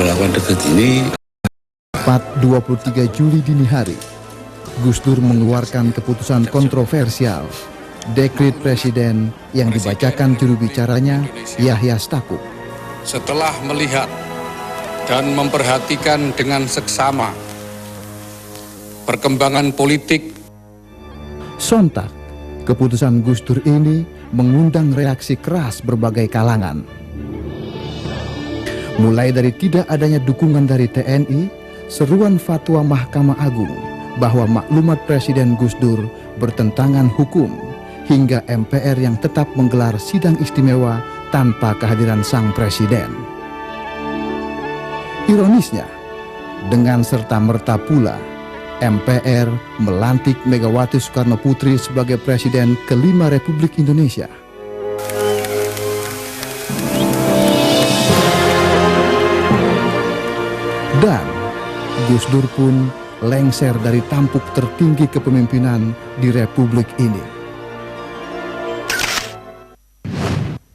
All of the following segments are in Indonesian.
melakukan dekret ini. 23 Juli dini hari, Gus Dur mengeluarkan keputusan kontroversial, dekret presiden yang dibacakan juru bicaranya Yahya Stakuf. Setelah melihat dan memperhatikan dengan seksama perkembangan politik, sontak keputusan Gus Dur ini mengundang reaksi keras berbagai kalangan. Mulai dari tidak adanya dukungan dari TNI, seruan fatwa Mahkamah Agung bahwa maklumat Presiden Gus Dur bertentangan hukum, hingga MPR yang tetap menggelar sidang istimewa tanpa kehadiran sang presiden. Ironisnya, dengan serta-merta pula MPR melantik Megawati Soekarno Putri sebagai Presiden kelima Republik Indonesia. Dan Gus Dur pun lengser dari tampuk tertinggi kepemimpinan di Republik ini.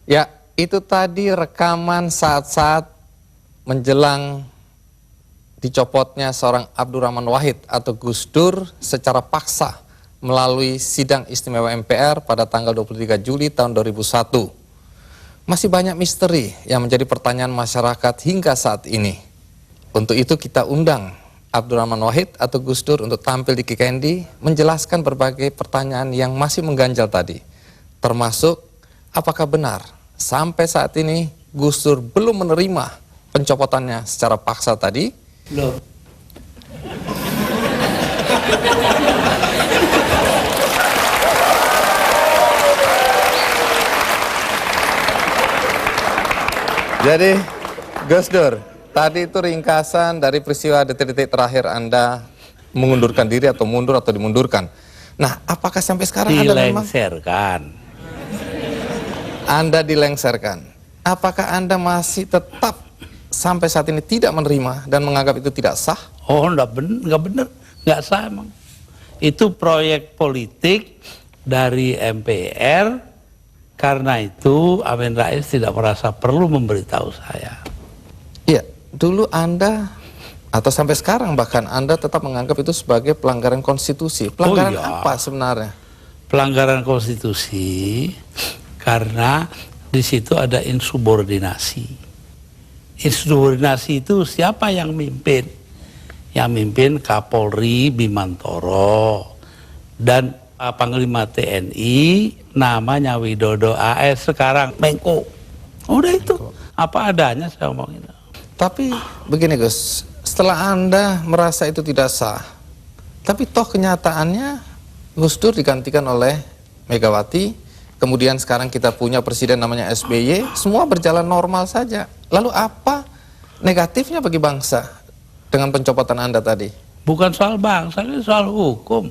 Ya, itu tadi rekaman saat-saat menjelang dicopotnya seorang Abdurrahman Wahid atau Gus Dur secara paksa melalui sidang istimewa MPR pada tanggal 23 Juli tahun 2001. Masih banyak misteri yang menjadi pertanyaan masyarakat hingga saat ini. Untuk itu kita undang Abdurrahman Wahid atau Gus Dur untuk tampil di Kikendi menjelaskan berbagai pertanyaan yang masih mengganjal tadi. Termasuk apakah benar sampai saat ini Gus Dur belum menerima pencopotannya secara paksa tadi? Belum. Jadi Gus Dur, tadi itu ringkasan dari peristiwa detik-detik terakhir Anda mengundurkan diri atau mundur atau dimundurkan. Nah, apakah sampai sekarang Anda dilengserkan? Apakah Anda masih tetap sampai saat ini tidak menerima dan menganggap itu tidak sah? Oh, enggak benar, enggak sah emang. Itu proyek politik dari MPR, karena itu Amin Rais tidak merasa perlu memberitahu saya. Iya, dulu Anda atau sampai sekarang bahkan Anda tetap menganggap itu sebagai pelanggaran konstitusi. Pelanggaran apa sebenarnya? Pelanggaran konstitusi karena di situ ada insubordinasi. Insubordinasi itu siapa yang mimpin? Yang mimpin Kapolri Bimantoro dan Panglima TNI namanya Widodo AS, sekarang Menko. Udah itu apa adanya saya omongin. Tapi begini Gus, setelah Anda merasa itu tidak sah, tapi toh kenyataannya Gus Dur digantikan oleh Megawati, kemudian sekarang kita punya presiden namanya SBY, semua berjalan normal saja. Lalu apa negatifnya bagi bangsa dengan pencopotan Anda tadi? Bukan soal bangsa, ini soal hukum.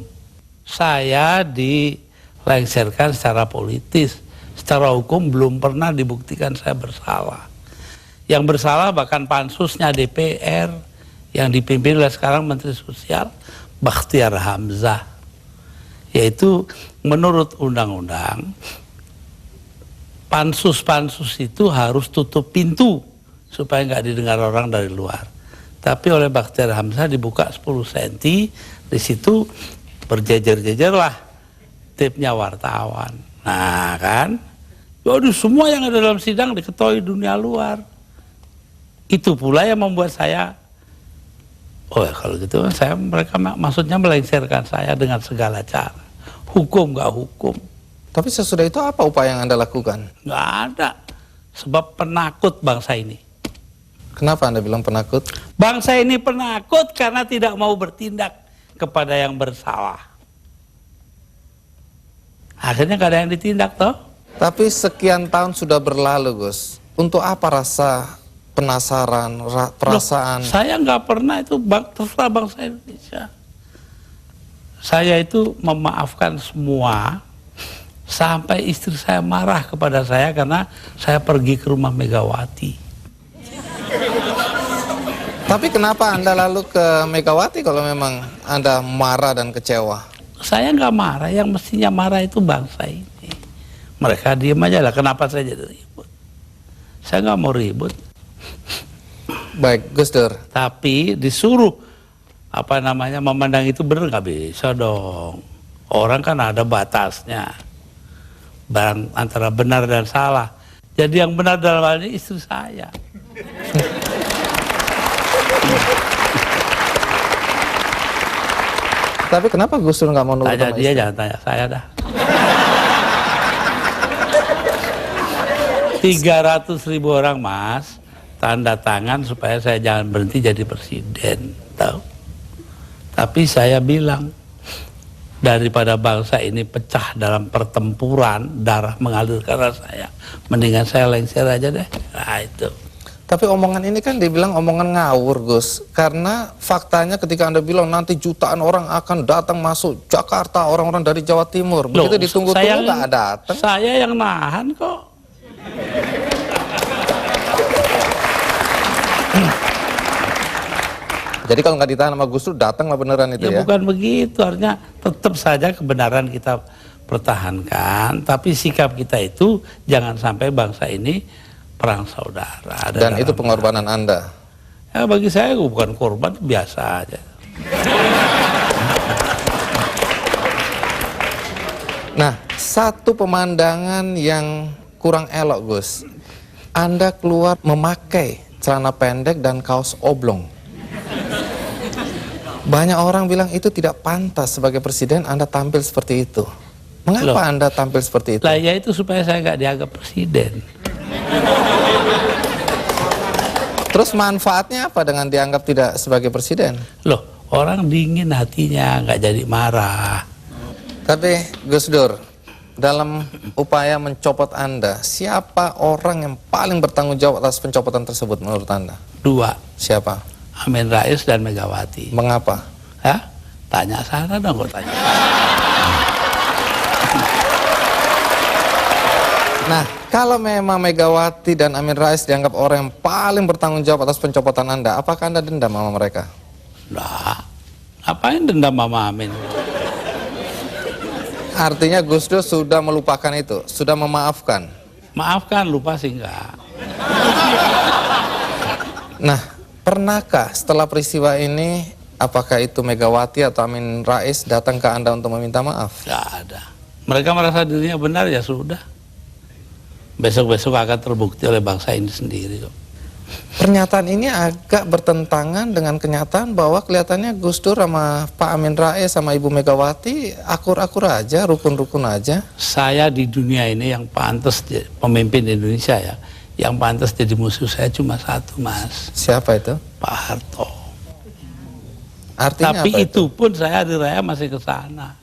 Saya dilengserkan secara politis. Secara hukum belum pernah dibuktikan saya bersalah. Yang bersalah bahkan pansusnya DPR yang dipimpin oleh sekarang Menteri Sosial Bakhtiar Hamzah. Yaitu menurut undang-undang pansus-pansus itu harus tutup pintu supaya nggak didengar orang dari luar. Tapi oleh Bakhtiar Hamzah dibuka 10 cm, di situ berjejer-jejer lah tipnya wartawan. Nah kan, waduh, semua yang ada dalam sidang diketahui dunia luar. Itu pula yang membuat saya, oh ya kalau gitu mereka maksudnya melengsarkan saya dengan segala cara. Hukum nggak hukum. Tapi sesudah itu apa upaya yang Anda lakukan? Nggak ada, sebab penakut bangsa ini. Kenapa Anda bilang penakut? Bangsa ini penakut karena tidak mau bertindak kepada yang bersalah. Akhirnya nggak ada yang ditindak toh. Tapi sekian tahun sudah berlalu Gus, untuk apa rasa penasaran, perasaan? Loh, saya nggak pernah itu terserah bangsa Indonesia. Saya itu memaafkan semua. Sampai istri saya marah kepada saya karena saya pergi ke rumah Megawati. Tapi kenapa Anda lalu ke Megawati kalau memang Anda marah dan kecewa? Saya nggak marah, yang mestinya marah itu bangsa ini. Mereka diem aja lah, kenapa saya jadi ribut? Saya nggak mau ribut. Baik, Gus Dur. Tapi disuruh memandang itu benar, nggak bisa dong. Orang kan ada batasnya. Antara benar dan salah. Jadi yang benar dalam hal ini istri saya. Tapi kenapa Gus Dur nggak mau nurut Tanya sama dia, istri? jangan tanya saya dah. 300.000 orang, Mas, tanda tangan supaya saya jangan berhenti jadi presiden, tahu? Tapi saya bilang, daripada bangsa ini pecah dalam pertempuran, darah mengalir karena saya, mendingan saya lengser aja deh. Nah itu. Tapi omongan ini kan dibilang omongan ngawur, Gus. Karena faktanya ketika Anda bilang nanti jutaan orang akan datang masuk Jakarta, orang-orang dari Jawa Timur. Begitu ditunggu-tunggu nggak datang. Saya yang nahan kok. Jadi kalau nggak ditahan sama Gus Dur, datanglah beneran itu ya? Bukan begitu, artinya tetap saja kebenaran kita pertahankan, tapi sikap kita itu jangan sampai bangsa ini perang saudara. Dan itu pengorbanan Anda? Ya bagi saya bukan korban, biasa aja. Nah, satu pemandangan yang kurang elok, Gus. Anda keluar memakai celana pendek dan kaos oblong. Banyak orang bilang itu tidak pantas sebagai presiden Anda tampil seperti itu. Mengapa Anda tampil seperti itu? Lah ya itu supaya saya nggak dianggap presiden. Terus manfaatnya apa dengan dianggap tidak sebagai presiden? Loh, orang dingin hatinya, nggak jadi marah. Tapi Gus Dur, dalam upaya mencopot Anda, siapa orang yang paling bertanggung jawab atas pencopotan tersebut menurut Anda? 2, Siapa? Amin Rais dan Megawati. Mengapa? Hah? Tanya sana dong, kok tanya. Nah, kalau memang Megawati dan Amin Rais dianggap orang yang paling bertanggung jawab atas pencopotan Anda, apakah Anda dendam sama mereka? Lah, ngapain dendam Mama Amin? Artinya Gus Dur sudah melupakan itu, sudah memaafkan. Maafkan, lupa sih enggak. Nah, pernahkah setelah peristiwa ini, apakah itu Megawati atau Amin Rais datang ke Anda untuk meminta maaf? Enggak ada. Mereka merasa dirinya benar, ya sudah. Besok-besok akan terbukti oleh bangsa ini sendiri kok. Pernyataan ini agak bertentangan dengan kenyataan bahwa kelihatannya Gus Dur sama Pak Amin Rais sama Ibu Megawati akur-akur aja, rukun-rukun aja. Saya di dunia ini yang pantas pemimpin Indonesia ya, yang pantas jadi musuh saya cuma satu, Mas. Siapa itu? Pak Harto. Artinya Tapi apa itu pun saya di raya masih ke sana.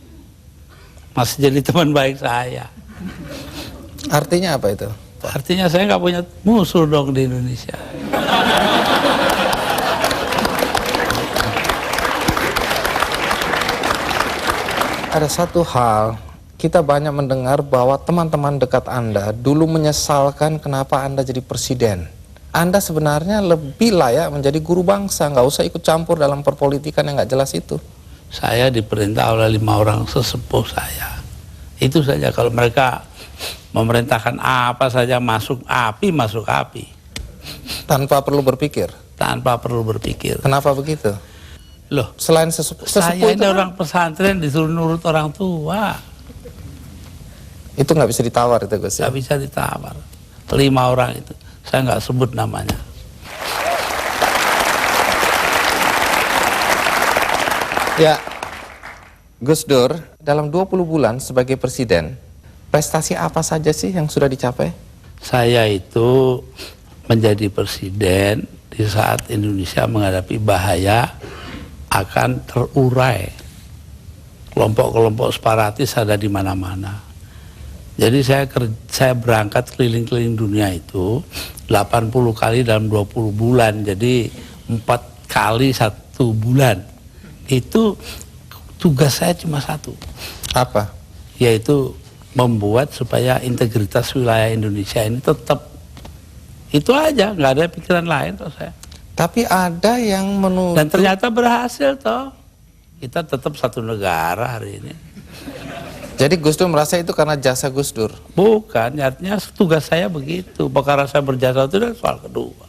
Masih jadi teman baik saya. Artinya apa itu? Artinya saya nggak punya musuh dong di Indonesia. Ada satu hal, kita banyak mendengar bahwa teman-teman dekat Anda dulu menyesalkan kenapa Anda jadi presiden. Anda sebenarnya lebih layak menjadi guru bangsa, nggak usah ikut campur dalam perpolitikan yang nggak jelas itu. Saya diperintah oleh 5 orang sesepuh saya. Itu saja, kalau mereka memerintahkan apa saja masuk api. Tanpa perlu berpikir. Tanpa perlu berpikir. Kenapa begitu? Loh, Selain sesepuh saya itu ini kan, orang pesantren disuruh nurut orang tua. itu nggak bisa ditawar itu Gus ya? Nggak bisa ditawar. 5 orang itu, saya nggak sebut namanya. Ya, Gus Dur, dalam 20 bulan sebagai presiden, prestasi apa saja sih yang sudah dicapai? Saya itu menjadi presiden di saat Indonesia menghadapi bahaya akan terurai. Kelompok-kelompok separatis ada di mana-mana. Jadi saya berangkat keliling-keliling dunia itu 80 kali dalam 20 bulan. Jadi 4 kali 1 bulan. Itu tugas saya cuma satu. Apa? Yaitu membuat supaya integritas wilayah Indonesia ini tetap. Itu aja, nggak ada pikiran lain toh saya. Tapi ada yang menuduh. Dan ternyata berhasil toh. Kita tetap satu negara hari ini. Jadi Gus Dur merasa itu karena jasa Gus Dur? Bukan, artinya tugas saya begitu. Perkara saya berjasa itu adalah soal kedua.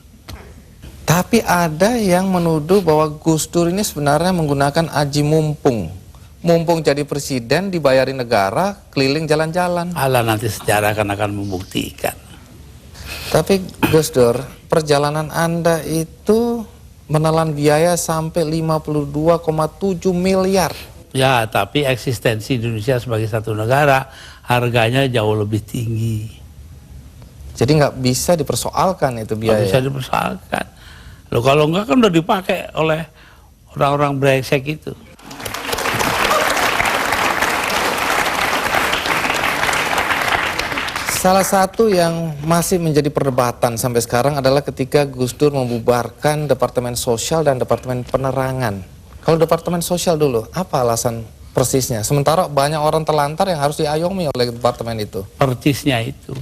Tapi ada yang menuduh bahwa Gus Dur ini sebenarnya menggunakan aji mumpung. Mumpung jadi presiden, dibayari negara, keliling jalan-jalan. Alah, nanti sejarah akan membuktikan. Tapi Gus Dur, perjalanan Anda itu menelan biaya sampai 52,7 miliar. Ya, tapi eksistensi Indonesia sebagai satu negara harganya jauh lebih tinggi. Jadi nggak bisa dipersoalkan itu biaya. Nggak bisa dipersoalkan. Loh, kalau enggak kan udah dipakai oleh orang-orang brengsek itu. Salah satu yang masih menjadi perdebatan sampai sekarang adalah ketika Gus Dur membubarkan Departemen Sosial dan Departemen Penerangan. Kalau Departemen Sosial dulu, apa alasan persisnya? Sementara banyak orang terlantar yang harus diayomi oleh departemen itu. Persisnya itu.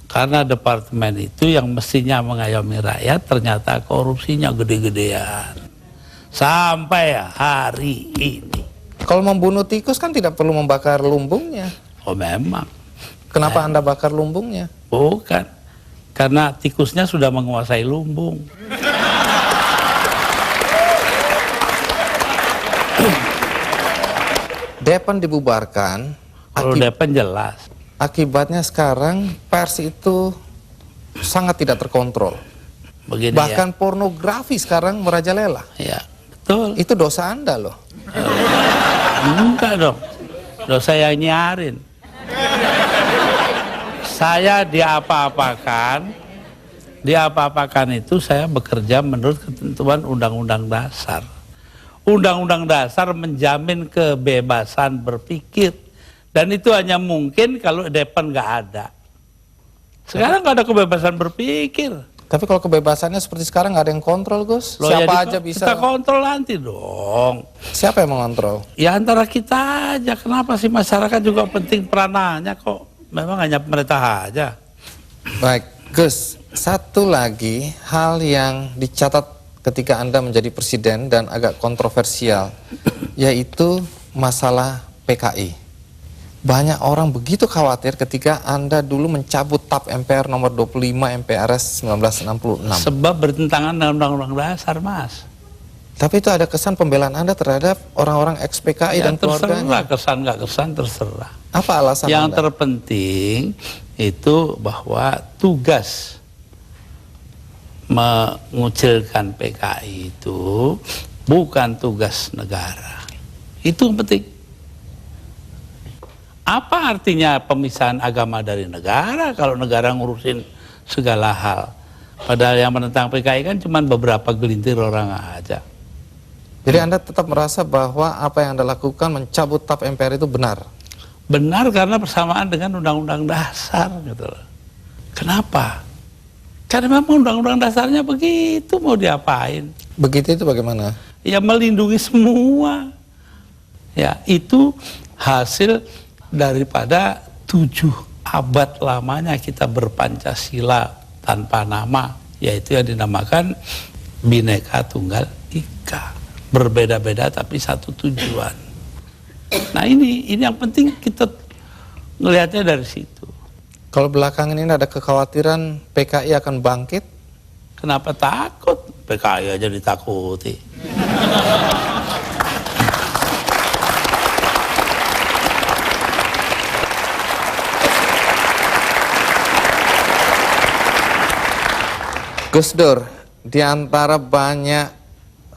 Karena departemen itu yang mestinya mengayomi rakyat, ternyata korupsinya gede-gedean. Sampai hari ini. Kalau membunuh tikus kan tidak perlu membakar lumbungnya. Oh memang. Kenapa Anda bakar lumbungnya? Bukan. Karena tikusnya sudah menguasai lumbung. Depan dibubarkan. Kalau Depan jelas. Akibatnya sekarang pers itu sangat tidak terkontrol. Begini Bahkan pornografi sekarang merajalela. ya. Betul. Itu dosa Anda loh. Enggak dong. Dosa yang nyarin. Saya diapa-apakan itu saya bekerja menurut ketentuan Undang-Undang Dasar. Undang-Undang Dasar menjamin kebebasan berpikir. Dan itu hanya mungkin kalau Depan nggak ada. Sekarang nggak ada kebebasan berpikir. Tapi kalau kebebasannya seperti sekarang nggak ada yang kontrol, Gus. Loh, Siapa ya aja bisa. Kita kontrol nanti dong. Siapa yang mengontrol? Ya antara kita aja. Kenapa sih masyarakat juga penting peranannya kok? Memang hanya pemerintah aja. Baik, Gus. Satu lagi hal yang dicatat ketika Anda menjadi presiden dan agak kontroversial, yaitu masalah PKI. Banyak orang begitu khawatir ketika Anda dulu mencabut TAP MPR nomor 25 MPRS 1966. Sebab bertentangan dengan Undang-Undang Dasar, Mas. Tapi itu ada kesan pembelaan Anda terhadap orang-orang ex-PKI Ya dan keluarganya. terserah, kesan nggak kesan terserah. Apa alasan Yang Anda? terpenting itu bahwa tugas mengucilkan PKI itu bukan tugas negara. Itu yang penting. Apa artinya pemisahan agama dari negara kalau negara ngurusin segala hal? Padahal yang menentang PKI kan cuma beberapa gelintir orang aja. Jadi Anda tetap merasa bahwa apa yang Anda lakukan mencabut TAP MPR itu benar? Benar karena bersamaan dengan Undang-Undang Dasar gitu loh. Kenapa? Karena memang Undang-Undang Dasarnya begitu, mau diapain? Begitu itu bagaimana? Ya melindungi semua. Ya itu hasil daripada 7 abad lamanya kita berpancasila tanpa nama, yaitu yang dinamakan Bhinneka Tunggal Ika. Berbeda-beda tapi satu tujuan. Nah ini yang penting kita ngelihatnya dari situ. Kalau belakangan ini ada kekhawatiran PKI akan bangkit? Kenapa takut? PKI aja ditakuti. Gus Dur, di antara banyak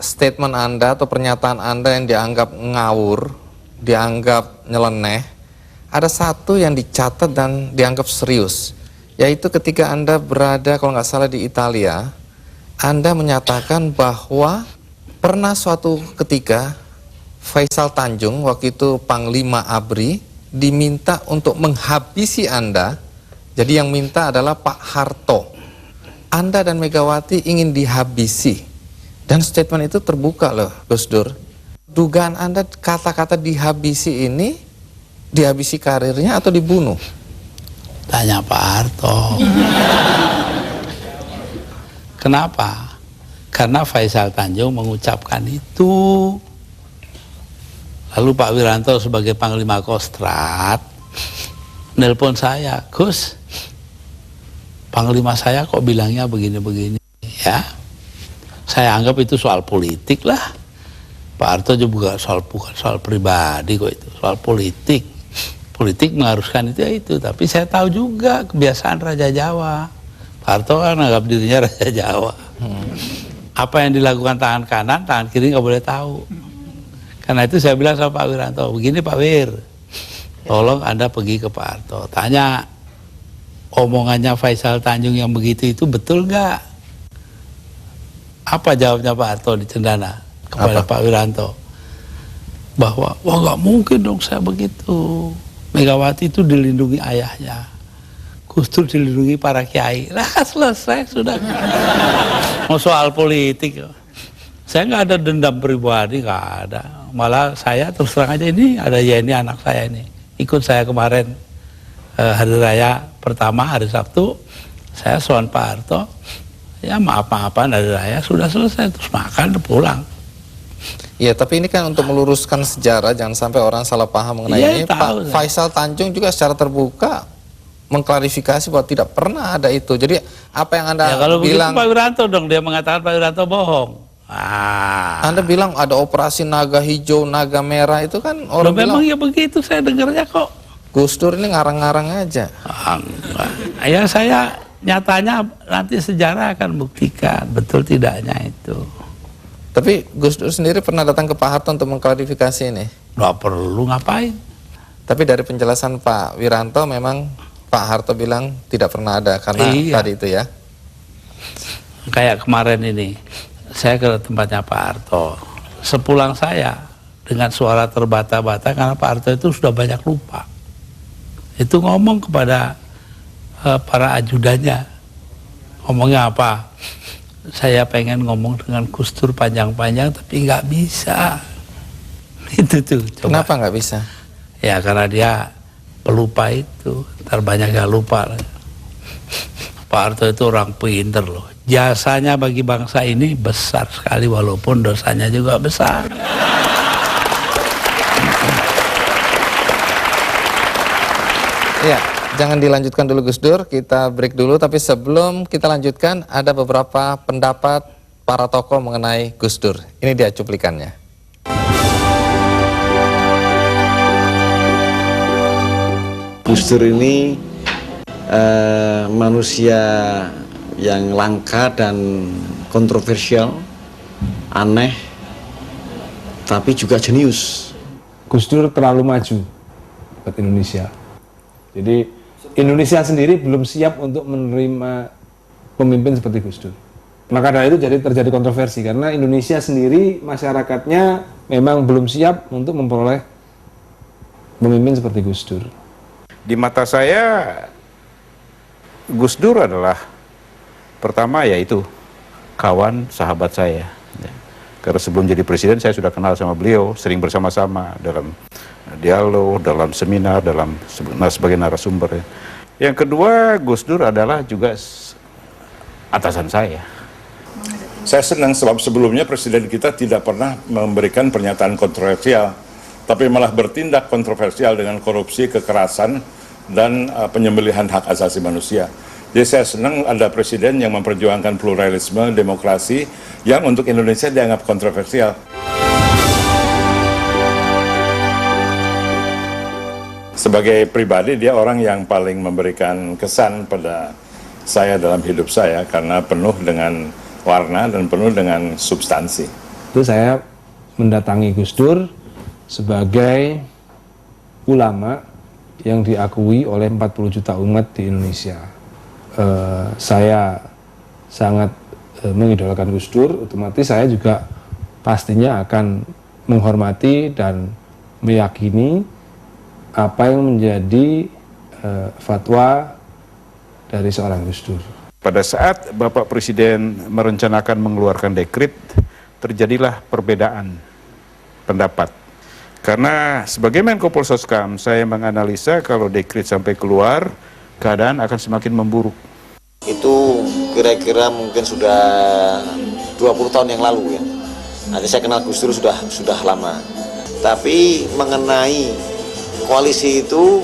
statement Anda atau pernyataan Anda yang dianggap ngawur, dianggap nyeleneh, ada satu yang dicatat dan dianggap serius, yaitu ketika Anda berada kalau nggak salah di Italia, Anda menyatakan bahwa pernah suatu ketika Faisal Tanjung, waktu itu Panglima ABRI, diminta untuk menghabisi Anda. Jadi yang minta adalah Pak Harto. Anda dan Megawati ingin dihabisi. Dan statement itu terbuka loh, Gus Dur. Dugaan Anda kata-kata dihabisi ini, dihabisi karirnya atau dibunuh? Tanya Pak Harto. Kenapa? Karena Faisal Tanjung mengucapkan itu. Lalu Pak Wiranto sebagai Panglima Kostrad nelpon saya, Gus, Panglima saya kok bilangnya begini-begini, ya. saya anggap itu soal politik lah. Pak Harto juga bukan soal pribadi kok, itu soal politik. Politik mengharuskan itu ya itu, tapi saya tahu juga kebiasaan Raja Jawa. Pak Harto kan anggap dirinya Raja Jawa. Apa yang dilakukan tangan kanan, tangan kiri nggak boleh tahu. Karena itu saya bilang sama Pak Wiranto, begini Pak Wir, tolong Anda pergi ke Pak Harto, tanya omongannya Faisal Tanjung yang begitu itu betul nggak? Apa jawabnya Pak Harto di Cendana kepada Pak Wiranto? Bahwa, wah nggak mungkin dong saya begitu. Megawati itu dilindungi ayahnya, Gus Dur dilindungi para kiai. Lah selesai sudah. Mau soal politik, saya nggak ada dendam pribadi, nggak ada. Malah saya terus terang aja, ini ada Yeni anak saya ini ikut saya kemarin hari raya pertama hari Sabtu, saya soal Pak Harto, ya maaf-maafan hari raya sudah selesai, terus makan pulang. Ya, tapi ini kan untuk meluruskan sejarah, jangan sampai orang salah paham mengenai Ya, ini. Pak Faisal Tanjung juga secara terbuka mengklarifikasi bahwa tidak pernah ada itu. Jadi apa yang Anda ya, kalau bilang? Pak Wiranto dong, dia mengatakan Pak Wiranto bohong. Anda bilang ada operasi naga hijau, naga merah, itu kan orang memang bilang. ya begitu, saya dengarnya kok. Gus Dur ini ngarang-ngarang aja. Ya saya nyatanya nanti sejarah akan buktikan betul tidaknya itu. Tapi Gus Dur sendiri pernah datang ke Pak Harto untuk mengklarifikasi ini? Nggak perlu ngapain. Tapi dari penjelasan Pak Wiranto memang Pak Harto bilang tidak pernah ada karena tadi itu ya. Kayak kemarin ini, saya ke tempatnya Pak Harto. Sepulang saya dengan suara terbata-bata karena Pak Harto itu sudah banyak lupa. Itu ngomong kepada para ajudannya. Ngomongnya apa? Saya pengen ngomong dengan Gus Dur panjang-panjang tapi nggak bisa. Itu tuh. Coba. Kenapa nggak bisa? Ya karena dia pelupa itu, ntar banyak yang lupa. Pak Harto itu orang pinter loh. Jasanya bagi bangsa ini besar sekali walaupun dosanya juga besar. Ya, jangan dilanjutkan dulu Gus Dur, kita break dulu. Tapi sebelum kita lanjutkan, ada beberapa pendapat para tokoh mengenai Gus Dur. Ini dia cuplikannya. Gus Dur ini manusia yang langka dan kontroversial, aneh, tapi juga jenius. Gus Dur terlalu maju buat Indonesia. Jadi Indonesia sendiri belum siap untuk menerima pemimpin seperti Gus Dur. Maka dari itu terjadi kontroversi karena Indonesia sendiri masyarakatnya memang belum siap untuk memperoleh pemimpin seperti Gus Dur. Di mata saya, Gus Dur adalah pertama yaitu kawan sahabat saya. Karena sebelum jadi presiden saya sudah kenal sama beliau, sering bersama-sama dalam dialog, dalam seminar, sebagai narasumber. Yang kedua, Gus Dur adalah juga atasan saya. Saya senang sebab sebelumnya presiden kita tidak pernah memberikan pernyataan kontroversial, tapi malah bertindak kontroversial dengan korupsi, kekerasan, dan penyembelihan hak asasi manusia. Jadi saya senang ada presiden yang memperjuangkan pluralisme, demokrasi, yang untuk Indonesia dianggap kontroversial. Sebagai pribadi, dia orang yang paling memberikan kesan pada saya dalam hidup saya, karena penuh dengan warna dan penuh dengan substansi. Itu saya mendatangi Gus Dur sebagai ulama yang diakui oleh 40 juta umat di Indonesia. Saya sangat mengidolakan Gus Dur, otomatis saya juga pastinya akan menghormati dan meyakini apa yang menjadi fatwa dari seorang Gus Dur. Pada saat Bapak Presiden merencanakan mengeluarkan dekret, terjadilah perbedaan pendapat. Karena sebagai Menko Polhuskam, saya menganalisa kalau dekret sampai keluar, keadaan akan semakin memburuk. Itu kira-kira mungkin sudah 20 tahun yang lalu ya. Nanti saya kenal Gus Dur sudah lama. Tapi mengenai koalisi itu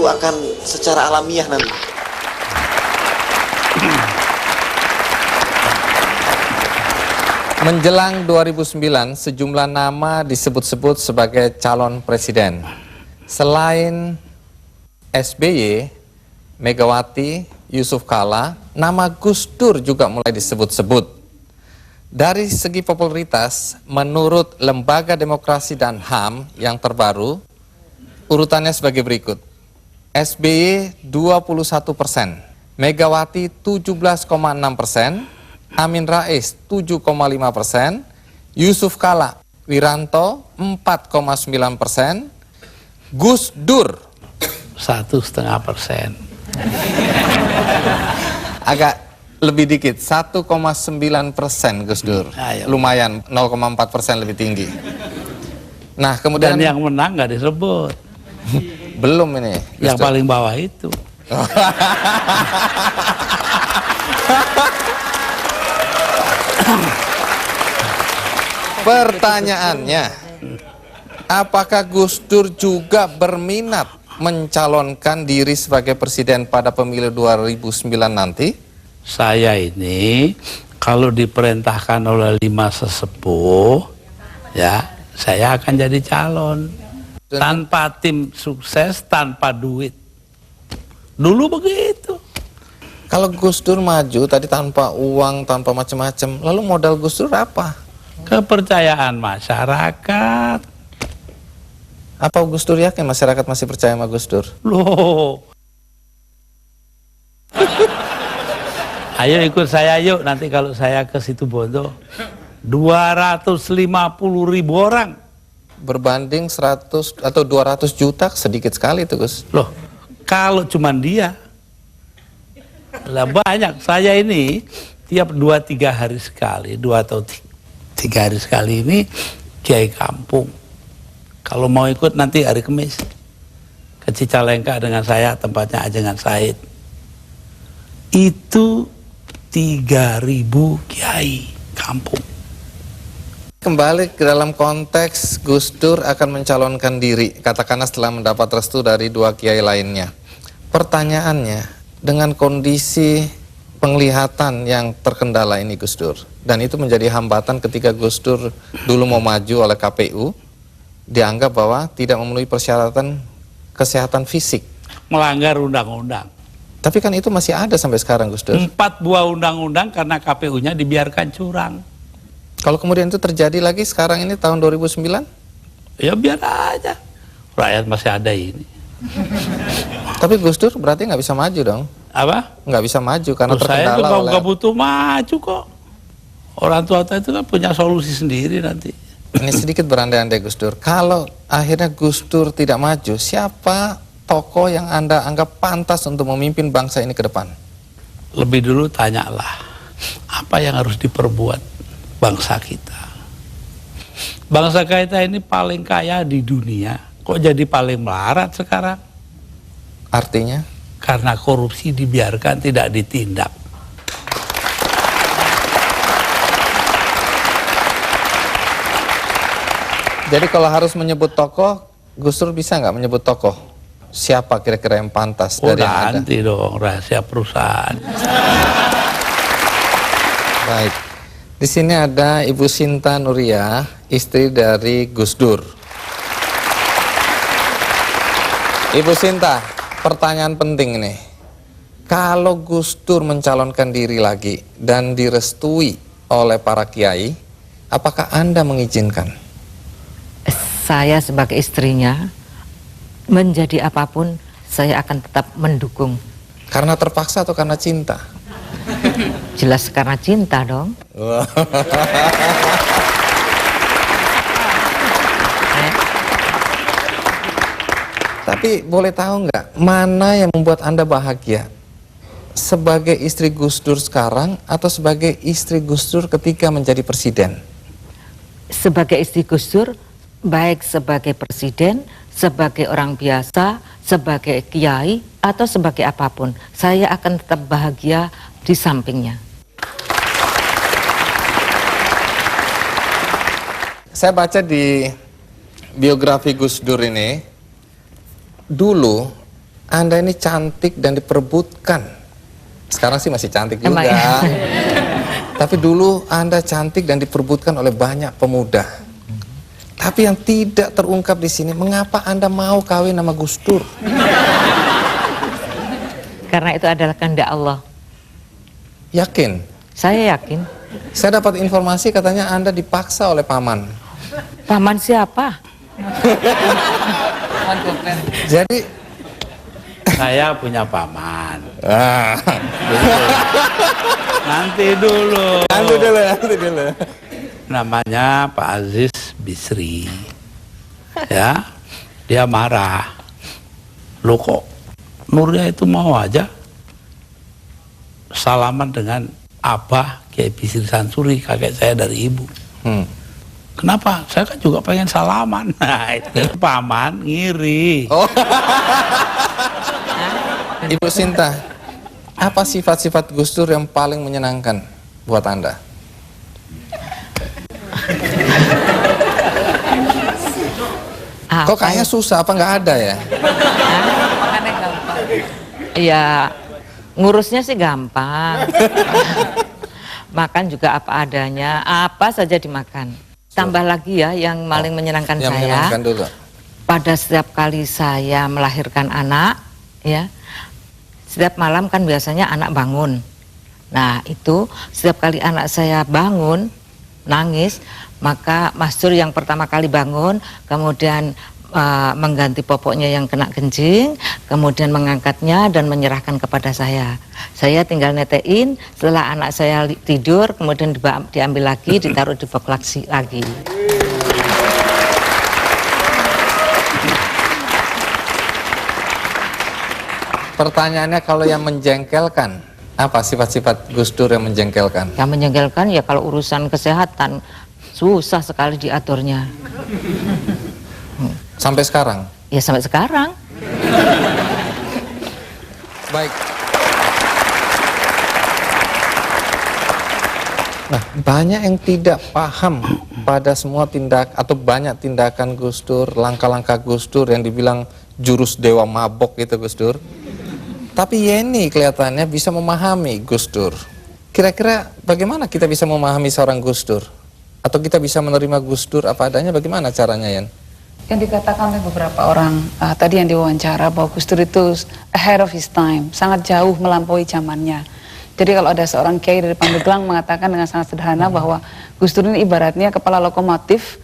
akan secara alamiah nanti. Menjelang 2009, sejumlah nama disebut-sebut sebagai calon presiden. Selain SBY, Megawati, Yusuf Kala, nama Gus Dur juga mulai disebut-sebut. Dari segi popularitas, menurut Lembaga Demokrasi dan HAM yang terbaru, urutannya sebagai berikut. SBY 21%, Megawati 17,6%, Amin Rais 7,5%, Yusuf Kala Wiranto 4,9%, Gus Dur 1,5%. agak lebih dikit, 1,9% Gus Dur. Ayo. Lumayan, 0,4% lebih tinggi. Nah, kemudian Dan yang menang nggak disebut. belum ini. Gus Yang Dur. paling bawah itu. Pertanyaannya, apakah Gus Dur juga berminat mencalonkan diri sebagai presiden pada pemilu 2009 nanti? Saya ini kalau diperintahkan oleh 5 sesepuh, ya saya akan jadi calon. Tanpa tim sukses, tanpa duit. Dulu begitu. Kalau Gus Dur maju tadi tanpa uang, tanpa macam-macam, lalu modal Gus Dur apa? Kepercayaan masyarakat. Apa Gus Dur yakin masyarakat masih percaya sama Gus Dur? Loh. Ayo ikut saya yuk, nanti kalau saya ke situ Bondo 250.000 orang. Berbanding 100 atau 200 juta, sedikit sekali itu Gus. Loh, kalau cuman dia lah banyak. Saya ini tiap 2-3 hari sekali, 2 atau 3 hari sekali ini kiai kampung. Kalau mau ikut nanti hari Kamis ke Cicalengka dengan saya, tempatnya Ajengan Said. Itu 3.000 kiai kampung. Kembali ke dalam konteks Gus Dur akan mencalonkan diri, katakanlah setelah mendapat restu dari 2 kiai lainnya. Pertanyaannya, dengan kondisi penglihatan yang terkendala ini Gus Dur, dan itu menjadi hambatan ketika Gus Dur dulu mau maju oleh KPU, dianggap bahwa tidak memenuhi persyaratan kesehatan fisik. Melanggar undang-undang. Tapi kan itu masih ada sampai sekarang Gus Dur. 4 buah undang-undang karena KPU-nya dibiarkan curang. Kalau kemudian itu terjadi lagi sekarang ini tahun 2009? Ya biar aja. Rakyat masih ada ini. Tapi Gus Dur berarti nggak bisa maju dong? Apa? Nggak bisa maju karena Terus saya terkendala tuh oleh... nggak butuh maju kok. Orang tua itu kan punya solusi sendiri nanti. Ini sedikit berandai-andai Gus Dur. Kalau akhirnya Gus Dur tidak maju, siapa tokoh yang Anda anggap pantas untuk memimpin bangsa ini ke depan? Lebih dulu tanyalah, apa yang harus diperbuat bangsa kita? Bangsa kita ini paling kaya di dunia, kok jadi paling melarat sekarang? Artinya? Karena korupsi dibiarkan, tidak ditindak. Jadi kalau harus menyebut tokoh, Gus Dur bisa nggak menyebut tokoh? Siapa kira-kira yang pantas dari yang ada? Nanti dong, rahasia perusahaan. Baik. Di sini ada Ibu Sinta Nuria, istri dari Gus Dur. Ibu Sinta, pertanyaan penting nih. Kalau Gus Dur mencalonkan diri lagi dan direstui oleh para kiai, apakah Anda mengizinkan? Saya sebagai istrinya, menjadi apapun, saya akan tetap mendukung. Karena terpaksa atau karena cinta? Jelas karena cinta dong. Tapi boleh tahu nggak, mana yang membuat Anda bahagia? Sebagai istri Gus Dur sekarang atau sebagai istri Gus Dur ketika menjadi presiden? Sebagai istri Gus Dur, baik sebagai presiden, sebagai orang biasa, sebagai kiai, atau sebagai apapun, saya akan tetap bahagia di sampingnya. Saya baca di biografi Gus Dur ini, dulu Anda ini cantik dan diperebutkan. Sekarang sih masih cantik juga. Emang ya? Tapi dulu Anda cantik dan diperebutkan oleh banyak pemuda. Tapi yang tidak terungkap di sini, mengapa Anda mau kawin sama Gus Dur? Karena itu adalah kehendak Allah. Yakin? Saya yakin. Saya dapat informasi katanya Anda dipaksa oleh paman. Paman siapa? Jadi Saya punya paman. ah, Nanti dulu. nanti dulu. Namanya Pak Aziz Bisri. Ya, dia marah. Loh kok Nurnya itu mau aja salaman dengan Abah Kiai Bisri Sansuri, kakek saya dari ibu. Kenapa? Saya kan juga pengen salaman. Nah, itu paman ngiri. Oh. Ibu Sinta, apa sifat-sifat Gus Dur yang paling menyenangkan buat Anda? Kok kayaknya susah, apa nggak ada ya? Ya, ngurusnya sih gampang. Makan juga apa adanya, apa saja dimakan. Tambah lagi ya, yang paling menyenangkan Yang saya, menyenangkan dulu. pada setiap kali saya melahirkan anak, ya, setiap malam kan biasanya anak bangun. Nah itu setiap kali anak saya bangun nangis, maka Mas Dur yang pertama kali bangun, kemudian mengganti popoknya yang kena kencing, kemudian mengangkatnya dan menyerahkan kepada saya. Saya tinggal netein, setelah anak saya tidur, kemudian diambil lagi, ditaruh di box lagi. Pertanyaannya, kalau yang menjengkelkan, apa sifat-sifat Gus Dur yang menjengkelkan? Yang menjengkelkan ya kalau urusan kesehatan susah sekali diaturnya. Sampai sekarang? Ya sampai sekarang. Baik. Nah, banyak yang tidak paham pada semua tindak atau banyak tindakan Gus Dur, langkah-langkah Gus Dur yang dibilang jurus dewa mabok gitu Gus Dur. Tapi Yeni kelihatannya bisa memahami Gus Dur. Kira-kira bagaimana kita bisa memahami seorang Gus Dur? Atau kita bisa menerima Gus Dur apa adanya, bagaimana caranya, Yen? Yang dikatakan oleh beberapa orang tadi yang diwawancara bahwa Gus Dur itu ahead of his time, sangat jauh melampaui zamannya. Jadi kalau ada seorang kiai dari Pandeglang mengatakan dengan sangat sederhana bahwa Gus Dur ini ibaratnya kepala lokomotif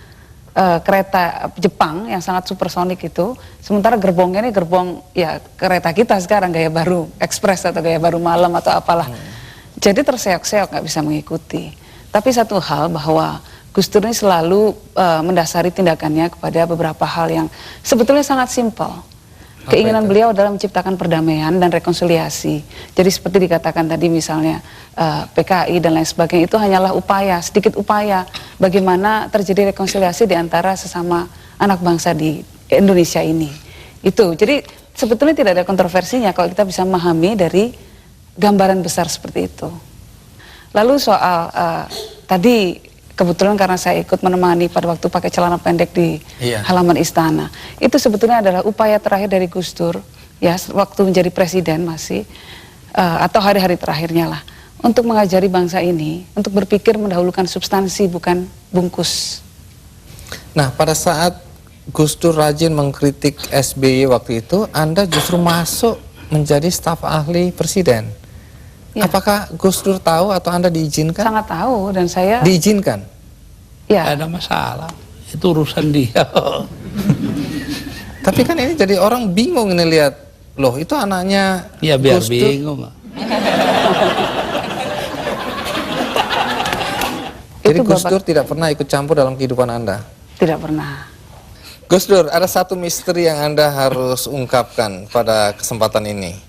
kereta Jepang yang sangat supersonik itu, sementara gerbongnya ini gerbong ya kereta kita sekarang gaya baru ekspres atau gaya baru malam atau apalah. Jadi terseok-seok, nggak bisa mengikuti. Tapi satu hal bahwa Gus Dur ini selalu mendasari tindakannya kepada beberapa hal yang sebetulnya sangat simpel. Keinginan beliau adalah menciptakan perdamaian dan rekonsiliasi. Jadi seperti dikatakan tadi misalnya PKI dan lain sebagainya, itu hanyalah upaya, sedikit upaya bagaimana terjadi rekonsiliasi di antara sesama anak bangsa di Indonesia ini. Itu, jadi sebetulnya tidak ada kontroversinya kalau kita bisa memahami dari gambaran besar seperti itu. Lalu soal tadi kebetulan karena saya ikut menemani pada waktu pakai celana pendek di halaman istana, itu sebetulnya adalah upaya terakhir dari Gus Dur, ya waktu menjadi presiden masih, atau hari-hari terakhirnya lah, untuk mengajari bangsa ini untuk berpikir mendahulukan substansi bukan bungkus. Nah, pada saat Gus Dur rajin mengkritik SBY waktu itu, Anda justru masuk menjadi staf ahli presiden. Ya. Apakah Gus Dur tahu atau Anda diizinkan? Sangat tahu, dan saya diizinkan. Ya. Tidak ada masalah, itu urusan dia. Tapi kan ini jadi orang bingung ini lihat, loh itu anaknya Ya biar Gus Dur. bingung. Jadi Gus Dur tidak pernah ikut campur dalam kehidupan Anda? Tidak pernah. Gus Dur, ada satu misteri yang Anda harus ungkapkan pada kesempatan ini.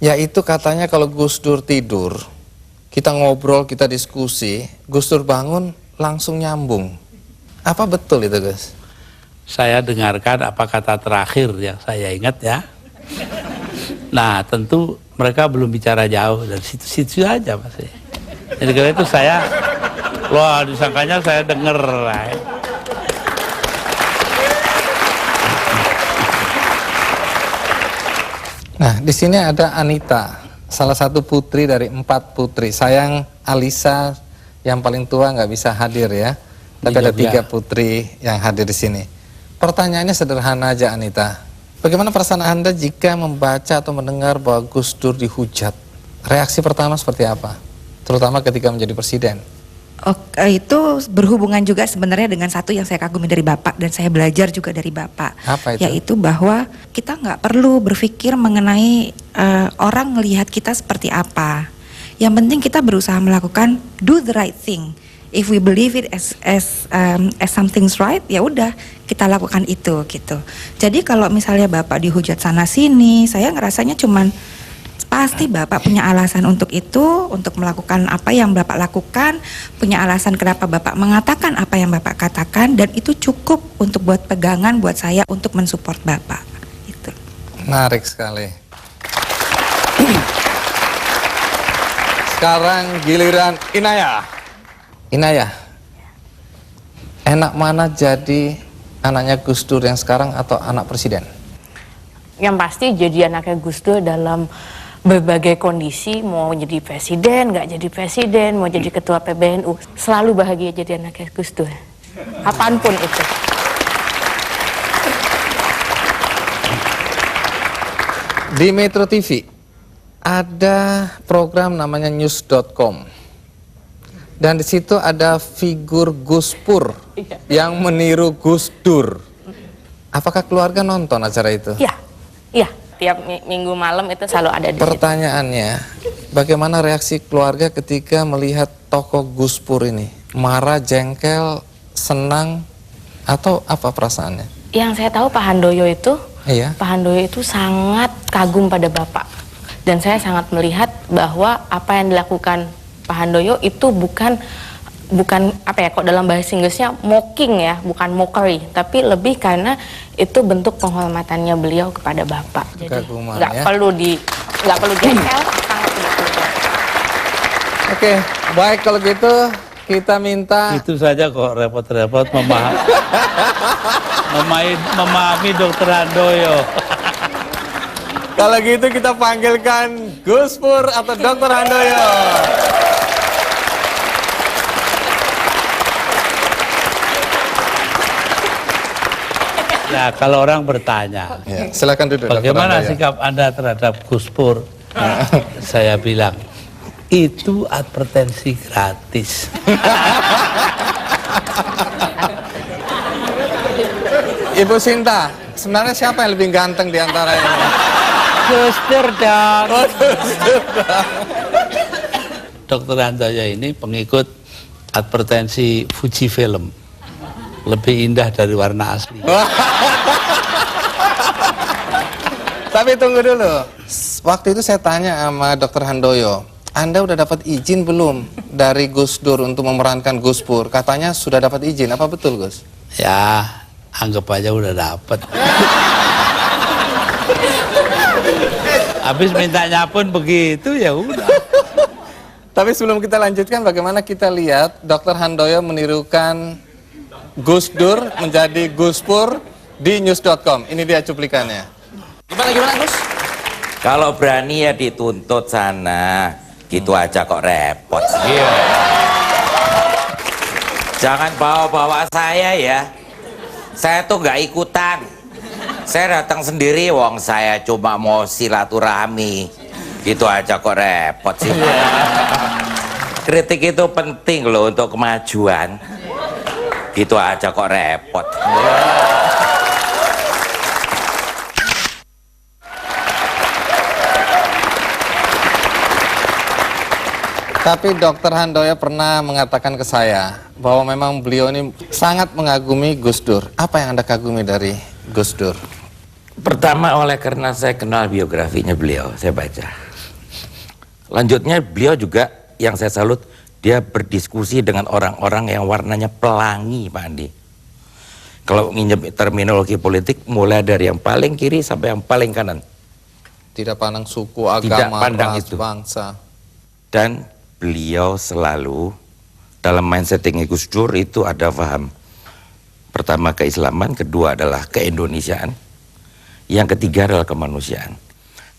Yaitu katanya kalau Gus Dur tidur, kita ngobrol, kita diskusi, Gus Dur bangun langsung nyambung. Apa betul itu, Gus? Saya dengarkan apa kata terakhir yang saya ingat ya. Nah, tentu mereka belum bicara jauh, dari situ-situ aja pasti. Jadi karena itu saya, wah disangkanya saya denger. Nah, di sini ada Anita, salah satu putri dari 4 putri. Sayang Alisa yang paling tua nggak bisa hadir ya. Tapi ada 3 putri yang hadir di sini. Pertanyaannya sederhana aja, Anita. Bagaimana perasaan Anda jika membaca atau mendengar bahwa Gus Dur dihujat? Reaksi pertama seperti apa? Terutama ketika menjadi presiden. Itu berhubungan juga sebenarnya dengan satu yang saya kagumi dari Bapak dan saya belajar juga dari Bapak. Apa itu? Yaitu bahwa kita nggak perlu berpikir mengenai orang melihat kita seperti apa. Yang penting kita berusaha melakukan do the right thing. If we believe it as something's right, ya udah kita lakukan itu gitu. Jadi kalau misalnya Bapak dihujat sana sini, saya ngerasanya cuman pasti Bapak punya alasan untuk itu, untuk melakukan apa yang Bapak lakukan, punya alasan kenapa Bapak mengatakan apa yang Bapak katakan, dan itu cukup untuk buat pegangan buat saya untuk mensupport Bapak. Itu. Menarik sekali. Sekarang giliran Inaya. Inaya, enak mana jadi anaknya Gus Dur yang sekarang atau anak presiden? Yang pasti jadi anaknya Gus Dur dalam berbagai kondisi, mau jadi presiden, nggak jadi presiden, mau jadi ketua PBNU, selalu bahagia jadi anaknya Gus Dur, apapun itu. Di Metro TV ada program namanya news.com. Dan di situ ada figur Gus Pur yang meniru Gus Dur. Apakah keluarga nonton acara itu? Iya. Tiap minggu malam itu selalu ada di Pertanyaannya, bagaimana reaksi keluarga ketika melihat tokoh Gus Pur ini? Marah, jengkel, senang, atau apa perasaannya? Yang saya tahu Pak Handoyo itu, Iya. Pak Handoyo itu sangat kagum pada Bapak. Dan saya sangat melihat bahwa apa yang dilakukan Pak Handoyo itu bukan apa ya, kok dalam bahasa Inggrisnya mocking ya, bukan mockery, tapi lebih karena itu bentuk penghormatannya beliau kepada Bapak. Jadi nggak perlu jengkel, sangat tidak perlu. Oke, baik kalau gitu kita minta. Itu saja kok repot-repot memahami Dokter Handoyo. Kalau gitu kita panggilkan Gus Pur atau Dokter Handoyo. Nah, kalau orang bertanya, Ya, silakan duduk. bagaimana Dr. Handoyo. sikap Anda terhadap Gus Pur? Saya bilang, itu advertensi gratis. Ibu Sinta, sebenarnya siapa yang lebih ganteng di antara ini? Gus Dur dong. Oh, Gus Dur. Dokter Handoyo ini pengikut advertensi Fuji Film. Lebih indah dari warna asli. Tapi tunggu dulu. Waktu itu saya tanya sama Dokter Handoyo, Anda udah dapat izin belum dari Gus Dur untuk memerankan Gus Pur? Katanya sudah dapat izin. Apa betul, Gus? Ya, anggap aja udah dapet. Habis mintanya pun begitu, ya udah. Tapi sebelum kita lanjutkan, bagaimana kita lihat Dokter Handoyo menirukan Gus Dur menjadi Gus Pur di news.com. Ini dia cuplikannya. Gimana Gus? Kalau berani ya dituntut sana. Gitu aja kok repot. Iya. Jangan bawa-bawa saya ya. Saya tuh nggak ikutan. Saya datang sendiri, wong saya cuma mau silaturahmi. Gitu aja kok repot sih. Kritik itu penting loh untuk kemajuan. Gitu aja kok repot. Tapi Dokter Handoyo pernah mengatakan ke saya bahwa memang beliau ini sangat mengagumi Gus Dur. Apa yang Anda kagumi dari Gus Dur? Pertama karena saya kenal biografinya beliau, saya baca. Lanjutnya beliau juga yang saya salut, dia berdiskusi dengan orang-orang yang warnanya pelangi, Pak Andi. Kalau nginjek terminologi politik, mulai dari yang paling kiri sampai yang paling kanan. Tidak pandang suku, agama, ras, bangsa. Dan beliau selalu dalam mindsetnya Gus Dur itu ada paham. Pertama keislaman, kedua adalah keindonesiaan, yang ketiga adalah kemanusiaan.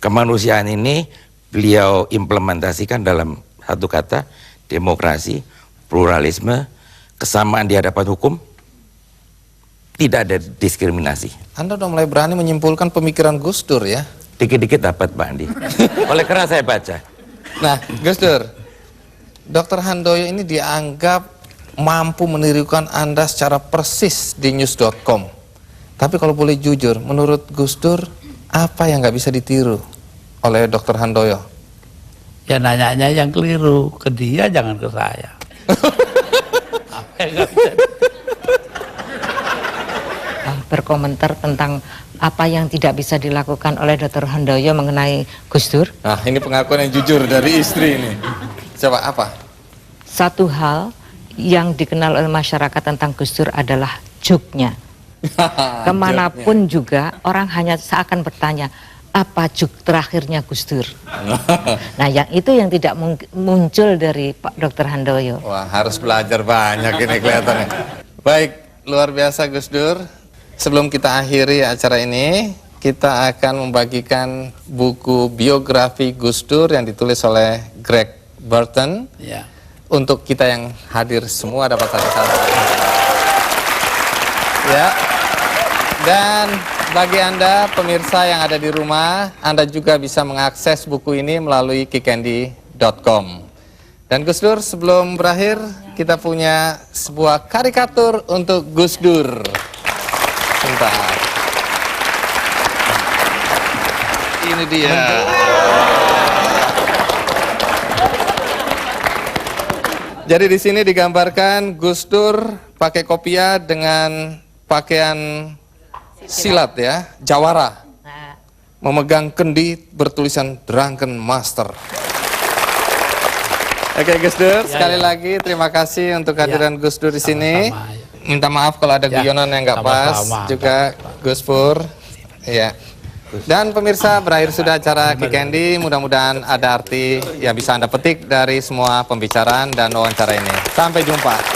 Kemanusiaan ini beliau implementasikan dalam satu kata, demokrasi, pluralisme, kesamaan di hadapan hukum, tidak ada diskriminasi. Anda udah mulai berani menyimpulkan pemikiran Gus Dur ya? Dikit-dikit dapat, Pak Andi. Oleh karena saya baca. Nah, Gus Dur, Dr. Handoyo ini dianggap mampu menirukan Anda secara persis di news.com. Tapi kalau boleh jujur, menurut Gus Dur, apa yang nggak bisa ditiru oleh Dr. Handoyo? Ya nanya-nanya yang keliru, ke dia jangan ke saya. Apa yang nggak bisa berkomentar tentang apa yang tidak bisa dilakukan oleh Dr. Handoyo mengenai Gus Dur? Nah, ini pengakuan yang jujur dari istri ini. Coba apa? Satu hal yang dikenal oleh masyarakat tentang Gus Dur adalah juk-nya. Kemanapun juga orang hanya seakan bertanya, apa juk terakhirnya Gus Dur? Nah, yang itu yang tidak muncul dari Pak Dr. Handoyo. Wah, harus belajar banyak ini kelihatannya. Baik, luar biasa Gus Dur. Sebelum kita akhiri acara ini, kita akan membagikan buku biografi Gus Dur yang ditulis oleh Greg Burton. Ya. Untuk kita yang hadir semua dapat satu-satu. Ya. Dan bagi Anda pemirsa yang ada di rumah, Anda juga bisa mengakses buku ini melalui kikendi.com. Dan Gus Dur, sebelum berakhir, kita punya sebuah karikatur untuk Gus Dur. Sebentar. Ini dia. Jadi di sini digambarkan Gus Dur pakai kopiah dengan pakaian silat ya, jawara, memegang kendi bertulisan Drunken Master. Oke Gus Dur, sekali lagi terima kasih untuk kehadiran Gus Dur di sini. Minta maaf kalau ada guyonan yang nggak pas, juga Gus Pur. Ya. Dan pemirsa, berakhir sudah acara Kikendi. Mudah-mudahan ada arti yang bisa Anda petik dari semua pembicaraan dan wawancara ini. Sampai jumpa.